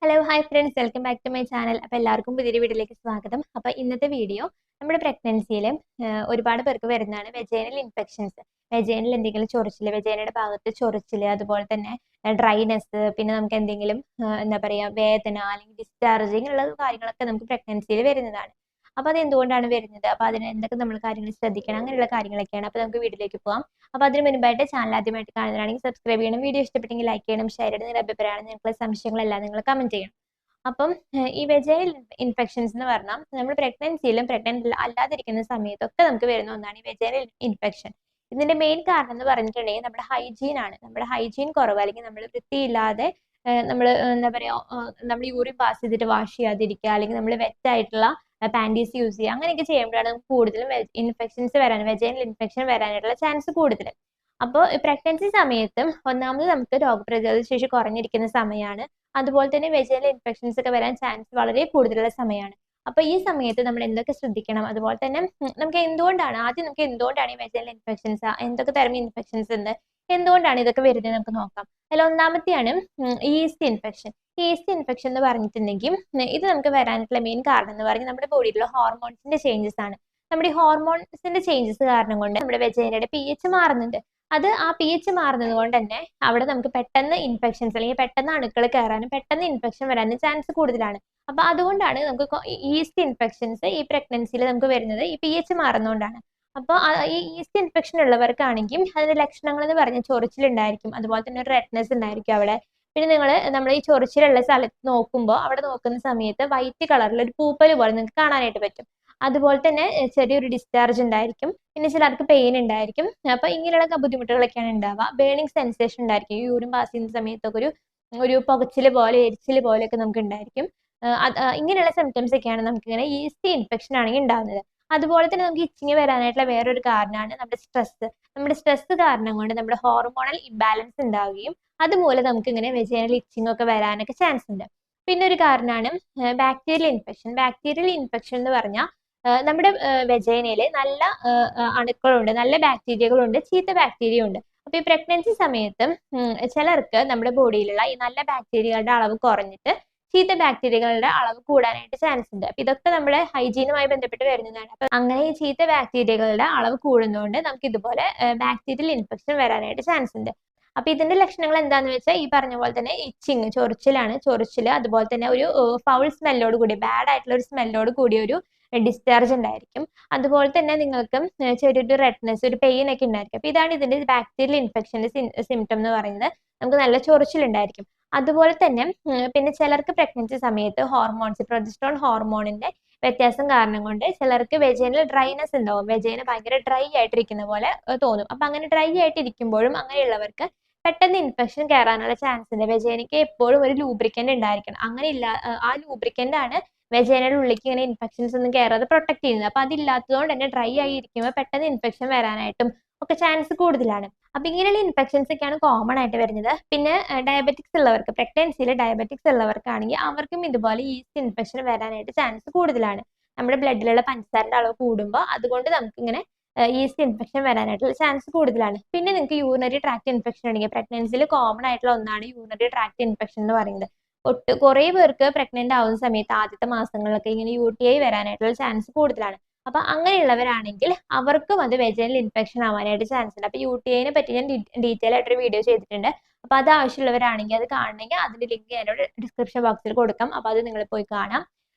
Hello hi friends, welcome back to my channel. അപ്പോൾ എല്ലാവർക്കും പുതിയൊരു വീഡിയോയിലേക്ക് സ്വാഗതം. അപ്പോൾ ഇന്നത്തെ വീഡിയോ നമ്മുടെ പ്രഗ്നൻസിയിൽ ഒരുപാട് പേർക്ക് വരുന്നതാണ് വെജൈനൽ ഇൻഫെക്ഷൻസ്. വെജൈനൽ എന്തെങ്കിലും ചൊറിച്ചിൽ, വെജൈനയുടെ ഭാഗത്ത് ചൊറിച്ചിൽ, അതുപോലെ തന്നെ ഡ്രൈനെസ്, പിന്നെ നമുക്ക് എന്തെങ്കിലും എന്താ പറയുക വേദന അല്ലെങ്കിൽ ഡിസ്ചാർജ് ഇങ്ങനെയുള്ള കാര്യങ്ങളൊക്കെ നമുക്ക് പ്രഗ്നൻസിയിൽ വരുന്നതാണ്. അപ്പോൾ അത് എന്തുകൊണ്ടാണ് വരുന്നത്, അപ്പോൾ അതിന് എന്തൊക്കെ നമ്മൾ കാര്യങ്ങൾ ശ്രദ്ധിക്കണം, അങ്ങനെയുള്ള കാര്യങ്ങളൊക്കെയാണ്. അപ്പോൾ നമുക്ക് വീഡിയോയിലേക്ക് പോകാം. അപ്പോൾ അതിന് മുൻപായിട്ട് ചാനൽ ആദ്യമായിട്ട് കാണുന്നതാണെങ്കിൽ സബ്സ്ക്രൈബ് ചെയ്യണം, വീഡിയോ ഇഷ്ടപ്പെട്ടെങ്കിൽ ലൈക്ക് ചെയ്യണം, ഷെയർ ചെയ്യണം, നിങ്ങളുടെ അഭിപ്രായമാണ്, നിങ്ങളുടെ സംശയങ്ങളെല്ലാം നിങ്ങൾ കമന്റ് ചെയ്യണം. അപ്പം ഈ വെജൈനൽ ഇൻഫെക്ഷൻസ് എന്ന് പറഞ്ഞാൽ നമ്മൾ പ്രഗ്നൻസിയിലും പ്രഗ്നന്റ് അല്ലാതിരിക്കുന്ന സമയത്തൊക്കെ നമുക്ക് വരുന്ന ഒന്നാണ് ഈ വെജൈനൽ ഇൻഫെക്ഷൻ. ഇതിന്റെ മെയിൻ കാരണം എന്ന് പറഞ്ഞിട്ടുണ്ടെങ്കിൽ നമ്മുടെ ഹൈജീൻ ആണ്. നമ്മുടെ ഹൈജീൻ കുറവ്, അല്ലെങ്കിൽ നമ്മൾ വൃത്തിയില്ലാതെ നമ്മൾ എന്താ പറയാ നമ്മൾ യൂറിൻ പാസ് ചെയ്തിട്ട് വാഷ് ചെയ്യാതിരിക്കുക, അല്ലെങ്കിൽ നമ്മൾ വെറ്റ് ആയിട്ടുള്ള പാൻറ്റീസ് യൂസ് ചെയ്യുക, അങ്ങനെയൊക്കെ ചെയ്യുമ്പോഴാണ് നമുക്ക് കൂടുതലും ഇൻഫെക്ഷൻസ് വരാൻ, വെജൈനൽ ഇൻഫെക്ഷൻ വരാനായിട്ടുള്ള ചാൻസ് കൂടുതൽ. അപ്പോൾ പ്രഗ്നൻസി സമയത്തും ഒന്നാമത് നമുക്ക് രോഗപ്രതിരോധ ശേഷി കുറഞ്ഞിരിക്കുന്ന സമയമാണ്. അതുപോലെ തന്നെ വെജൈനൽ ഇൻഫെക്ഷൻസ് ഒക്കെ വരാൻ ചാൻസ് വളരെ കൂടുതലുള്ള സമയമാണ്. അപ്പൊ ഈ സമയത്ത് നമ്മൾ എന്തൊക്കെ ശ്രദ്ധിക്കണം, അതുപോലെ തന്നെ നമുക്ക് എന്തുകൊണ്ടാണ് ഈ വെജൈനൽ ഇൻഫെക്ഷൻസ്, എന്തൊക്കെ തരം ഇൻഫെക്ഷൻസ് ഉണ്ട്, എന്തുകൊണ്ടാണ് ഇതൊക്കെ വരുന്നത് നമുക്ക് നോക്കാം. അതിൽ ഒന്നാമത്തെയാണ് ഈസ്റ്റ് ഇൻഫെക്ഷൻ. ഈസ്റ്റ് ഇൻഫെക്ഷൻ എന്ന് പറഞ്ഞിട്ടുണ്ടെങ്കിൽ ഇത് നമുക്ക് വരാനായിട്ടുള്ള മെയിൻ കാരണം എന്ന് പറഞ്ഞാൽ നമ്മുടെ ബോഡിയിലുള്ള ഹോർമോൺസിന്റെ ചേഞ്ചസ് ആണ്. നമ്മുടെ ഈ ഹോർമോൺസിന്റെ ചേഞ്ചസ് കാരണം കൊണ്ട് നമ്മുടെ വെജൈനയുടെ pH മാറുന്നുണ്ട്. അത് ആ pH മാറുന്നത് കൊണ്ട് തന്നെ അവിടെ നമുക്ക് പെട്ടെന്ന് ഇൻഫെക്ഷൻസ് അല്ലെങ്കിൽ പെട്ടെന്ന് അണുക്കൾ കയറാനും പെട്ടെന്ന് ഇൻഫെക്ഷൻ വരാനും ചാൻസ് കൂടുതലാണ്. അപ്പൊ അതുകൊണ്ടാണ് നമുക്ക് ഈസ്റ്റ് ഇൻഫെക്ഷൻസ് ഈ പ്രഗ്നൻസിയിൽ നമുക്ക് വരുന്നത്, ഈ pH മാറുന്നതുകൊണ്ടാണ്. അപ്പോൾ ഈ ഈസ്റ്റ് ഇൻഫെക്ഷൻ ഉള്ളവർക്കാണെങ്കിൽ അതിന്റെ ലക്ഷണങ്ങൾ എന്ന് പറഞ്ഞാൽ ചൊറിച്ചിലുണ്ടായിരിക്കും, അതുപോലെ തന്നെ ഒരു റെഡ്നെസ് ഉണ്ടായിരിക്കും അവിടെ. പിന്നെ നമ്മൾ ഈ ചൊറിച്ചിലുള്ള സ്ഥലത്ത് നോക്കുമ്പോൾ അവിടെ നോക്കുന്ന സമയത്ത് വൈറ്റ് കളറിൽ ഒരു പൂപ്പൽ പോലെ നിങ്ങൾക്ക് കാണാനായിട്ട് പറ്റും. അതുപോലെ തന്നെ ചെറിയൊരു ഡിസ്ചാർജ് ഉണ്ടായിരിക്കും, പിന്നെ ചിലർക്ക് പെയിൻ ഉണ്ടായിരിക്കും. അപ്പൊ ഇങ്ങനെയുള്ള ബുദ്ധിമുട്ടുകളൊക്കെയാണ് ഉണ്ടാവുക. ബേണിംഗ് സെൻസേഷൻ ഉണ്ടായിരിക്കും, യൂറിൻ പാസ് ചെയ്യുന്ന സമയത്തൊക്കെ ഒരു പുകച്ചില് പോലെ എരിച്ചില് പോലെയൊക്കെ നമുക്ക് ഉണ്ടായിരിക്കും. ഇങ്ങനെയുള്ള സിംറ്റംസ് ഒക്കെയാണ് നമുക്ക് ഇങ്ങനെ ഈസ്റ്റ് ഇൻഫെക്ഷൻ ആണെങ്കിൽ ഉണ്ടാകുന്നത്. അതുപോലെ തന്നെ നമുക്ക് ഇച്ചിങ് വരാനായിട്ടുള്ള വേറൊരു കാരണമാണ് നമ്മുടെ സ്ട്രെസ്. നമ്മുടെ സ്ട്രെസ് കാരണം കൊണ്ട് നമ്മുടെ ഹോർമോണൽ ഇംബാലൻസ് ഉണ്ടാവുകയും അതുമൂലം നമുക്ക് ഇങ്ങനെ വെജൈനൽ ഇച്ചിങ് ഒക്കെ വരാനൊക്കെ ചാൻസ് ഉണ്ട്. പിന്നെ ഒരു കാരണമാണ് ബാക്ടീരിയൽ ഇൻഫെക്ഷൻ. ബാക്ടീരിയൽ ഇൻഫെക്ഷൻ എന്ന് പറഞ്ഞാൽ നമ്മുടെ വെജൈനയില് നല്ല അണുക്കളുണ്ട്, നല്ല ബാക്ടീരിയകളുണ്ട്, ചീത്ത ബാക്ടീരിയ ഉണ്ട്. അപ്പൊ ഈ പ്രഗ്നൻസി സമയത്ത് ചിലർക്ക് നമ്മുടെ ബോഡിയിലുള്ള ഈ നല്ല ബാക്ടീരിയകളുടെ അളവ് കുറഞ്ഞിട്ട് ചീത്ത ബാക്ടീരിയകളുടെ അളവ് കൂടാനായിട്ട് ചാൻസ് ഉണ്ട്. അപ്പൊ ഇതൊക്കെ നമ്മുടെ ഹൈജീനുമായി ബന്ധപ്പെട്ട് വരുന്നതാണ്. അപ്പൊ അങ്ങനെ ഈ ചീത്ത ബാക്ടീരിയകളുടെ അളവ് കൂടുന്നതുകൊണ്ട് നമുക്ക് ഇതുപോലെ ബാക്ടീരിയൽ ഇൻഫെക്ഷൻ വരാനായിട്ട് ചാൻസ് ഉണ്ട്. അപ്പൊ ഇതിന്റെ ലക്ഷണങ്ങൾ എന്താന്ന് വെച്ചാൽ ഈ പറഞ്ഞ പോലെ തന്നെ ഇച്ചിങ്, ചൊറിച്ചില്, അതുപോലെ തന്നെ ഒരു ഫൗൾ സ്മെല്ലോട് കൂടി, ബാഡ് ആയിട്ടുള്ള ഒരു സ്മെല്ലോട് കൂടിയ ഒരു ഡിസ്ചാർജ് ഉണ്ടായിരിക്കും. അതുപോലെ തന്നെ നിങ്ങൾക്ക് ചെറിയൊരു റെഡ്നെസ്, ഒരു പെയിൻ ഒക്കെ ഉണ്ടായിരിക്കും. അപ്പൊ ഇതാണ് ഇതിന്റെ ബാക്ടീരിയൽ ഇൻഫെക്ഷന്റെ സിംറ്റം എന്ന് പറയുന്നത്. നമുക്ക് നല്ല ചൊറിച്ചിലുണ്ടായിരിക്കും. അതുപോലെ തന്നെ പിന്നെ ചിലർക്ക് പ്രഗ്നൻസി സമയത്ത് പ്രൊജസ്ട്രോൺ ഹോർമോണിന്റെ വ്യത്യാസം കാരണം കൊണ്ട് ചിലർക്ക് വെജൈനൽ ഡ്രൈനെസ് ഉണ്ടാവും. വെജൈന ഭയങ്കര ഡ്രൈ ആയിട്ടിരിക്കുന്ന പോലെ തോന്നും. അപ്പൊ അങ്ങനെ ഡ്രൈ ആയിട്ടിരിക്കുമ്പോഴും അങ്ങനെയുള്ളവർക്ക് പെട്ടെന്ന് ഇൻഫെക്ഷൻ കയറാനുള്ള ചാൻസ് ഉണ്ട്. വെജൈനയ്ക്ക് എപ്പോഴും ഒരു ലൂബ്രിക്കന്റ് ഉണ്ടായിരിക്കണം. അങ്ങനെ ഇല്ല, ആ ലൂബ്രിക്കന്റ് ആണ് വെജൈനയുടെ ഉള്ളിലേക്ക് ഇങ്ങനെ ഇൻഫെക്ഷൻസ് ഒന്നും കയറാതെ പ്രൊട്ടക്ട് ചെയ്യുന്നത്. അപ്പൊ അതില്ലാത്തതുകൊണ്ട് തന്നെ ഡ്രൈ ആയി ഇരിക്കുമ്പോൾ പെട്ടെന്ന് ഇൻഫെക്ഷൻ വരാനായിട്ടും ഒക്കെ ചാൻസ് കൂടുതലാണ്. അപ്പൊ ഇങ്ങനെയുള്ള ഇൻഫെക്ഷൻസ് ഒക്കെയാണ് കോമൺ ആയിട്ട് വരുന്നത്. പിന്നെ ഡയബറ്റിക്സ് ഉള്ളവർക്ക്, പ്രഗ്നൻസിയിൽ ഡയബറ്റിക്സ് ഉള്ളവർക്കാണെങ്കിൽ അവർക്കും ഇതുപോലെ ഈസ്റ്റ് ഇൻഫെക്ഷൻ വരാനായിട്ട് ചാൻസ് കൂടുതലാണ്. നമ്മുടെ ബ്ലഡിലുള്ള പഞ്ചസാരയുടെ അളവ് കൂടുമ്പോൾ അതുകൊണ്ട് നമുക്ക് ഇങ്ങനെ ഈസ്റ്റ് ഇൻഫെക്ഷൻ വരാനായിട്ടുള്ള ചാൻസ് കൂടുതലാണ്. പിന്നെ നിങ്ങൾക്ക് യൂറിനറി ട്രാക്ട് ഇൻഫെക്ഷൻ ഉണ്ടെങ്കിൽ, പ്രഗ്നൻസിയിൽ കോമൺ ആയിട്ടുള്ള ഒന്നാണ് യൂറിനറി ട്രാക്ട് ഇൻഫെക്ഷൻ എന്ന് പറയുന്നത്. കുറേ പേർക്ക് പ്രഗ്നന്റ് ആവുന്ന സമയത്ത് ആദ്യത്തെ മാസങ്ങളിലൊക്കെ ഇങ്ങനെ UTI വരാനായിട്ടുള്ള ചാൻസ് കൂടുതലാണ്. അപ്പൊ അങ്ങനെയുള്ളവരാണെങ്കിൽ അവർക്കും അത് വെജൈനൽ ഇൻഫെക്ഷൻ ആവാനായിട്ട് ചാൻസ് ഉണ്ട്. അപ്പൊ UTIനെ പറ്റി ഞാൻ ഡീറ്റെയിൽ ആയിട്ടൊരു വീഡിയോ ചെയ്തിട്ടുണ്ട്. അപ്പൊ അത് ആവശ്യമുള്ളവരാണെങ്കിൽ അത് കാണണമെങ്കിൽ അതിന്റെ ലിങ്ക് ഞാനോട് ഡിസ്ക്രിപ്ഷൻ ബോക്സിൽ കൊടുക്കാം. അപ്പൊ അത് നിങ്ങൾ പോയി കാണാം.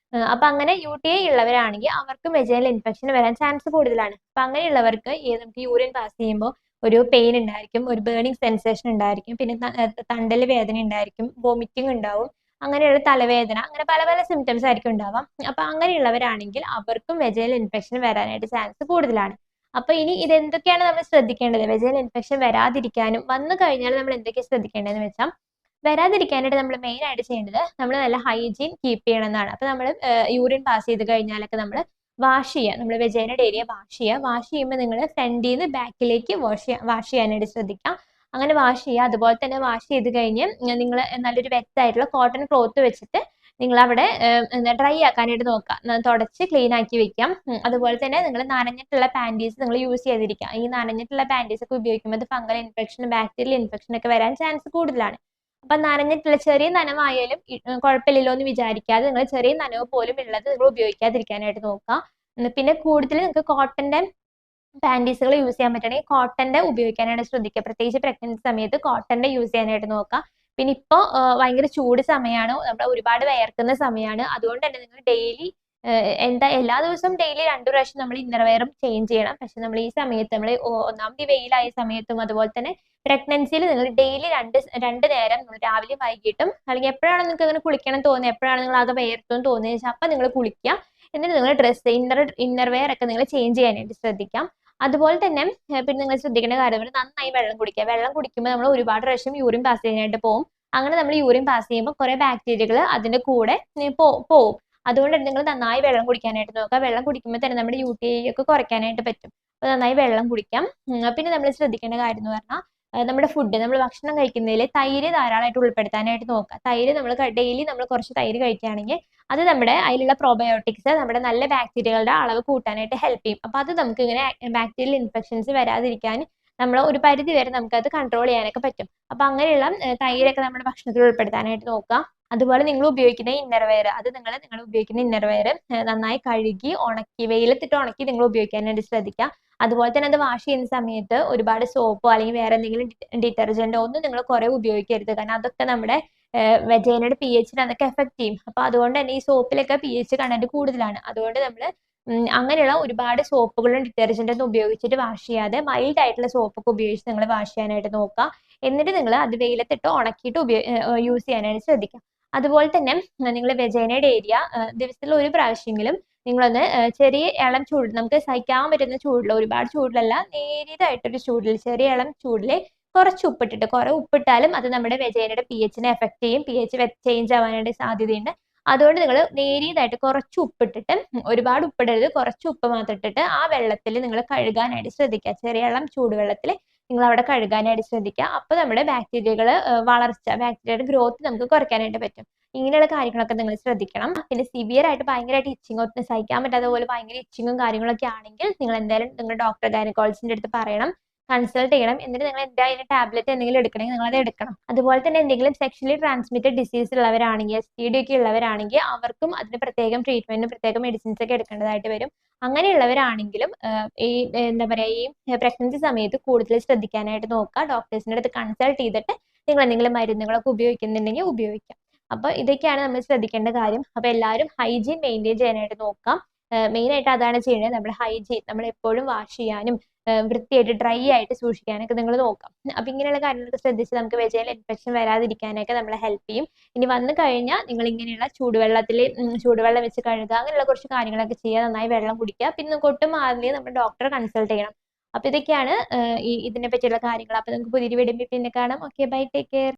അപ്പൊ അങ്ങനെ UTI ഉള്ളവരാണെങ്കിൽ അവർക്കും വെജൈനൽ ഇൻഫെക്ഷൻ വരാൻ ചാൻസ് കൂടുതലാണ്. അപ്പൊ അങ്ങനെയുള്ളവർക്ക് നമുക്ക് യൂറിൻ പാസ് ചെയ്യുമ്പോൾ ഒരു പെയിൻ ഉണ്ടായിരിക്കും, ഒരു ബേണിംഗ് സെൻസേഷൻ ഉണ്ടായിരിക്കും, പിന്നെ തണ്ടൽ വേദന ഉണ്ടായിരിക്കും, വോമിറ്റിംഗ് ഉണ്ടാവും, അങ്ങനെയുള്ള തലവേദന, അങ്ങനെ പല പല സിംറ്റംസ് ആയിരിക്കും ഉണ്ടാവാം. അപ്പൊ അങ്ങനെയുള്ളവരാണെങ്കിൽ അവർക്കും വെജൈനൽ ഇൻഫെക്ഷൻ വരാനായിട്ട് ചാൻസ് കൂടുതലാണ്. അപ്പൊ ഇനി ഇതെന്തൊക്കെയാണ് നമ്മൾ ശ്രദ്ധിക്കേണ്ടത്, വെജൈനൽ ഇൻഫെക്ഷൻ വരാതിരിക്കാനും വന്നു കഴിഞ്ഞാൽ നമ്മൾ എന്തൊക്കെയാണ് ശ്രദ്ധിക്കേണ്ടതെന്ന് വെച്ചാൽ, വരാതിരിക്കാനായിട്ട് നമ്മൾ മെയിൻ ആയിട്ട് ചെയ്യേണ്ടത് നമ്മൾ നല്ല ഹൈജീൻ കീപ്പ് ചെയ്യണം എന്നാണ്. അപ്പൊ നമ്മൾ യൂറിൻ പാസ് ചെയ്ത് കഴിഞ്ഞാലൊക്കെ നമ്മൾ വാഷ് ചെയ്യുക, നമ്മൾ വെജൈനയുടെ ഏരിയ വാഷ് ചെയ്യുമ്പോൾ നിങ്ങൾ ഫ്രണ്ടിൽ നിന്ന് ബാക്കിലേക്ക് വാഷ് ചെയ്യാനായിട്ട് ശ്രദ്ധിക്കുക. അങ്ങനെ വാഷ് ചെയ്യുക. അതുപോലെ തന്നെ വാഷ് ചെയ്ത് കഴിഞ്ഞ് നിങ്ങൾ നല്ലൊരു വെറ്റായിട്ടുള്ള കോട്ടൺ ക്ലോത്ത് വെച്ചിട്ട് നിങ്ങൾ അവിടെ ഡ്രൈ ആക്കാനായിട്ട് നോക്കുക, തുടച്ച് ക്ലീൻ ആക്കി വെക്കാം. അതുപോലെ തന്നെ നിങ്ങൾ നനഞ്ഞിട്ടുള്ള പാൻറ്റീസ് നിങ്ങൾ യൂസ് ചെയ്തിരിക്കുക. ഈ നനഞ്ഞിട്ടുള്ള പാൻറ്റീസ് ഒക്കെ ഉപയോഗിക്കുമ്പോൾ ഫംഗൽ ഇൻഫെക്ഷൻ, ബാക്ടീരിയൽ ഇൻഫെക്ഷൻ ഒക്കെ വരാൻ ചാൻസ് കൂടുതലാണ്. അപ്പൊ നനഞ്ഞിട്ടുള്ള ചെറിയ നനവായാലും കുഴപ്പമില്ലല്ലോ എന്ന് വിചാരിക്കാതെ നിങ്ങൾ ചെറിയ നനവ് പോലും ഉള്ളത് നിങ്ങൾ ഉപയോഗിക്കാതിരിക്കാനായിട്ട് നോക്കുക. പിന്നെ കൂടുതൽ നിങ്ങൾക്ക് കോട്ടന്റെ പാൻറ്റീസുകൾ യൂസ് ചെയ്യാൻ പറ്റുകയാണെങ്കിൽ കോട്ടന്റെ ഉപയോഗിക്കാനായിട്ട് ശ്രദ്ധിക്കുക. പ്രത്യേകിച്ച് പ്രഗ്നൻസി സമയത്ത് കോട്ടന്റെ യൂസ് ചെയ്യാനായിട്ട് നോക്കുക. പിന്നെ ഇപ്പോൾ ഭയങ്കര ചൂട് സമയമാണ്, നമ്മുടെ ഒരുപാട് വിയർക്കുന്ന സമയമാണ്. അതുകൊണ്ട് തന്നെ നിങ്ങൾ ഡെയിലി എന്താ എല്ലാ ദിവസവും ഡെയിലി 2 പ്രാവശ്യം നമ്മൾ ഇന്നർ വെയറും ചേഞ്ച് ചെയ്യണം. പക്ഷെ നമ്മൾ ഈ സമയത്ത് നമ്മൾ ഒന്നാമത് വെയിലായ സമയത്തും അതുപോലെ തന്നെ പ്രഗ്നൻസിയിൽ നിങ്ങൾ ഡെയിലി രണ്ട് നേരം രാവിലെയും വൈകിട്ടും അല്ലെങ്കിൽ എപ്പോഴാണ് നിങ്ങൾക്ക് അങ്ങനെ കുളിക്കണം തോന്നുന്നത്, എപ്പോഴാണ് നിങ്ങൾ ആകെ വിയർത്തും തോന്നുന്നത് വെച്ചാൽ അപ്പം നിങ്ങൾ കുളിക്കുക. എന്നിട്ട് നിങ്ങൾ ഡ്രസ്സ് ഇന്നർ വെയർ ഒക്കെ നിങ്ങൾ ചേഞ്ച് ചെയ്യാനായിട്ട് ശ്രദ്ധിക്കാം. അതുപോലെ തന്നെ പിന്നെ നിങ്ങൾ ശ്രദ്ധിക്കേണ്ട കാര്യം നന്നായി വെള്ളം കുടിക്കുക. വെള്ളം കുടിക്കുമ്പോൾ നമ്മൾ ഒരുപാട് പ്രാവശ്യം യൂറിൻ പാസ് ചെയ്യാനായിട്ട് പോകും. അങ്ങനെ നമ്മൾ യൂറിൻ പാസ് ചെയ്യുമ്പോൾ കുറെ ബാക്ടീരിയകൾ അതിന്റെ കൂടെ പോവും. അതുകൊണ്ട് തന്നെ നിങ്ങൾ നന്നായി വെള്ളം കുടിക്കാനായിട്ട് നോക്കുക. വെള്ളം കുടിക്കുമ്പോൾ തന്നെ നമ്മുടെ UTI ഒക്കെ കുറയ്ക്കാനായിട്ട് പറ്റും. അപ്പോൾ നന്നായി വെള്ളം കുടിക്കാം. പിന്നെ നമ്മൾ ശ്രദ്ധിക്കേണ്ട കാര്യം എന്ന് പറഞ്ഞാൽ നമ്മുടെ ഫുഡ്, നമ്മൾ ഭക്ഷണം കഴിക്കുന്നതിൽ തൈര് ധാരാളമായിട്ട് ഉൾപ്പെടുത്താനായിട്ട് നോക്കുക. തൈര് നമ്മൾ ഡെയിലി നമ്മൾ കുറച്ച് തൈര് കഴിക്കുകയാണെങ്കിൽ അത് നമ്മുടെ അതിലുള്ള പ്രോബയോട്ടിക്സ്, നമ്മുടെ നല്ല ബാക്ടീരിയകളുടെ അളവ് കൂട്ടാനായിട്ട് ഹെൽപ്പ് ചെയ്യും. അപ്പോൾ അത് നമുക്ക് ഇങ്ങനെ ബാക്ടീരിയൽ ഇൻഫെക്ഷൻസ് വരാതിരിക്കാൻ നമ്മൾ ഒരു പരിധി വരെ നമുക്കത് കൺട്രോൾ ചെയ്യാനൊക്കെ പറ്റും. അപ്പോൾ അങ്ങനെയുള്ള തൈരൊക്കെ നമ്മുടെ ഭക്ഷണത്തിൽ ഉൾപ്പെടുത്താനായിട്ട് നോക്കുക. അതുപോലെ നിങ്ങൾ ഉപയോഗിക്കുന്ന ഇന്നർ വെയർ, അത് നിങ്ങൾ ഉപയോഗിക്കുന്ന ഇന്നർ വെയർ നന്നായി കഴുകി ഉണക്കി വെയിലത്തിട്ട് ഉണക്കി നിങ്ങൾ ഉപയോഗിക്കാനായിട്ട് ശ്രദ്ധിക്കുക. അതുപോലെ തന്നെ അത് വാഷ് ചെയ്യുന്ന സമയത്ത് ഒരുപാട് സോപ്പോ അല്ലെങ്കിൽ വേറെ എന്തെങ്കിലും ഡിറ്റർജന്റോ ഒന്നും നിങ്ങൾ കുറെ ഉപയോഗിക്കരുത്. കാരണം അതൊക്കെ നമ്മുടെ വെജൈനയുടെ pH അതൊക്കെ എഫക്ട് ചെയ്യും. അപ്പൊ അതുകൊണ്ട് തന്നെ ഈ സോപ്പിലൊക്കെ pH കണ്ടന്റ് കൂടുതലാണ്. അതുകൊണ്ട് നമ്മൾ അങ്ങനെയുള്ള ഒരുപാട് സോപ്പുകളും ഡിറ്റർജന്റ് ഒന്നും ഉപയോഗിച്ചിട്ട് വാഷ് ചെയ്യാതെ മൈൽഡ് ആയിട്ടുള്ള സോപ്പൊക്കെ ഉപയോഗിച്ച് നിങ്ങൾ വാഷ് ചെയ്യാനായിട്ട് നോക്കുക. എന്നിട്ട് നിങ്ങൾ അത് വെയിലത്തിട്ട് ഉണക്കിയിട്ട് യൂസ് ചെയ്യാനായിട്ട് ശ്രദ്ധിക്കുക. അതുപോലെ തന്നെ നിങ്ങൾ വെജൈനയുടെ ഏരിയ ദിവസത്തിൽ ഒരു പ്രാവശ്യമെങ്കിലും നിങ്ങളൊന്ന് ചെറിയ ഇളം ചൂട്, നമുക്ക് സഹിക്കാൻ പറ്റുന്ന ചൂടിൽ, ഒരുപാട് ചൂടിലല്ല, നേരിയതായിട്ടൊരു ചൂടിൽ, ചെറിയ ഇളം ചൂടിൽ കുറച്ച് ഉപ്പിട്ടിട്ട്, കുറെ ഉപ്പിട്ടാലും അത് നമ്മുടെ വെജൈനയുടെ pH-നെ എഫക്ട് ചെയ്യും. pH ചേഞ്ച് ആവാനായിട്ട് സാധ്യതയുണ്ട്. അതുകൊണ്ട് നിങ്ങൾ നേരിയതായിട്ട് കുറച്ച് ഉപ്പിട്ടിട്ട്, ഒരുപാട് ഉപ്പിടരുത്, കുറച്ച് ഉപ്പ് മാത്രം ഇട്ടിട്ട് ആ വെള്ളത്തിൽ നിങ്ങൾ കഴുകാനായിട്ട് ശ്രദ്ധിക്കുക. ചെറിയ ഇളം ചൂടുവെള്ളത്തിൽ നിങ്ങൾ അവിടെ കഴുകാനായിട്ട് ശ്രദ്ധിക്കുക. അപ്പോൾ നമ്മുടെ ബാക്ടീരിയകൾ ബാക്ടീരിയയുടെ ഗ്രോത്ത് നമുക്ക് കുറയ്ക്കാനായിട്ട് പറ്റും. ഇങ്ങനെയുള്ള കാര്യങ്ങളൊക്കെ നിങ്ങൾ ശ്രദ്ധിക്കണം. പിന്നെ സിവിയർ ആയിട്ട് ഭയങ്കരമായിട്ട് ഇച്ചിങ്, ഒട്ടും സഹിക്കാൻ പറ്റാത്ത പോലെ ഭയങ്കര ഇച്ചിങ്ങും കാര്യങ്ങളൊക്കെ ആണെങ്കിൽ നിങ്ങൾ എന്തായാലും നിങ്ങളുടെ ഡോക്ടർ ഗൈനക്കോളജിസ്റ്റിന്റെ അടുത്ത് പറയണം, കൺസൾട്ട് ചെയ്യണം. എന്നിട്ട് നിങ്ങൾ എന്തായാലും ടാബ്ലറ്റ് എന്തെങ്കിലും എടുക്കണമെങ്കിൽ നിങ്ങൾ അത് എടുക്കണം. അതുപോലെ തന്നെ എന്തെങ്കിലും സെക്ഷലി ട്രാൻസ്മിറ്റഡ് ഡിസീസ് ഉള്ളവരാണെങ്കിൽ, STD ഒക്കെ ഉള്ളവരാണെങ്കിൽ അവർക്കും അതിന് പ്രത്യേകം ട്രീറ്റ്മെന്റും പ്രത്യേകം മെഡിസിൻസ് ഒക്കെ എടുക്കേണ്ടതായിട്ട് വരും. അങ്ങനെയുള്ളവരാണെങ്കിലും ഈ എന്താ പറയാ, ഈ പ്രഗ്നൻസി സമയത്ത് കൂടുതൽ ശ്രദ്ധിക്കാനായിട്ട് നോക്കുക. ഡോക്ടേഴ്സിന്റെ അടുത്ത് കൺസൾട്ട് ചെയ്തിട്ട് നിങ്ങൾ എന്തെങ്കിലും മരുന്നുകളൊക്കെ ഉപയോഗിക്കുന്നുണ്ടെങ്കിൽ ഉപയോഗിക്കാം. അപ്പൊ ഇതൊക്കെയാണ് നമ്മൾ ശ്രദ്ധിക്കേണ്ട കാര്യം. അപ്പൊ എല്ലാവരും ഹൈജീൻ മെയിൻറ്റെയിൻ ചെയ്യാനായിട്ട് നോക്കാം. മെയിൻ ആയിട്ട് അതാണ് ചെയ്യുന്നത്. നമ്മൾ ഹൈജീൻ, നമ്മൾ എപ്പോഴും വാഷ് ചെയ്യാനും വൃത്തിയായിട്ട് ഡ്രൈ ആയിട്ട് സൂക്ഷിക്കാനൊക്കെ നിങ്ങൾ നോക്കാം. അപ്പൊ ഇങ്ങനെയുള്ള കാര്യങ്ങളൊക്കെ ശ്രദ്ധിച്ച് നമുക്ക് വെജൈനൽ ഇൻഫെക്ഷൻ വരാതിരിക്കാനൊക്കെ നമ്മളെ ഹെൽപ്പ് ചെയ്യും. ഇനി വന്നു കഴിഞ്ഞാൽ നിങ്ങൾ ഇങ്ങനെയുള്ള ചൂടുവെള്ളം വെച്ച് കഴുകുക, അങ്ങനെയുള്ള കുറച്ച് കാര്യങ്ങളൊക്കെ ചെയ്യുക. നന്നായി വെള്ളം കുടിക്കുക. പിന്നെ നമുക്ക് ഒട്ടും മാറില്ലെങ്കിൽ നമ്മുടെ ഡോക്ടറെ കൺസൾട്ട് ചെയ്യണം. അപ്പൊ ഇതൊക്കെയാണ് ഇതിനെ പറ്റിയുള്ള കാര്യങ്ങൾ. അപ്പൊ നമുക്ക് പുതിയൊരു വീഡിയോ പിന്നെ കാണാം. Okay, bye, take care.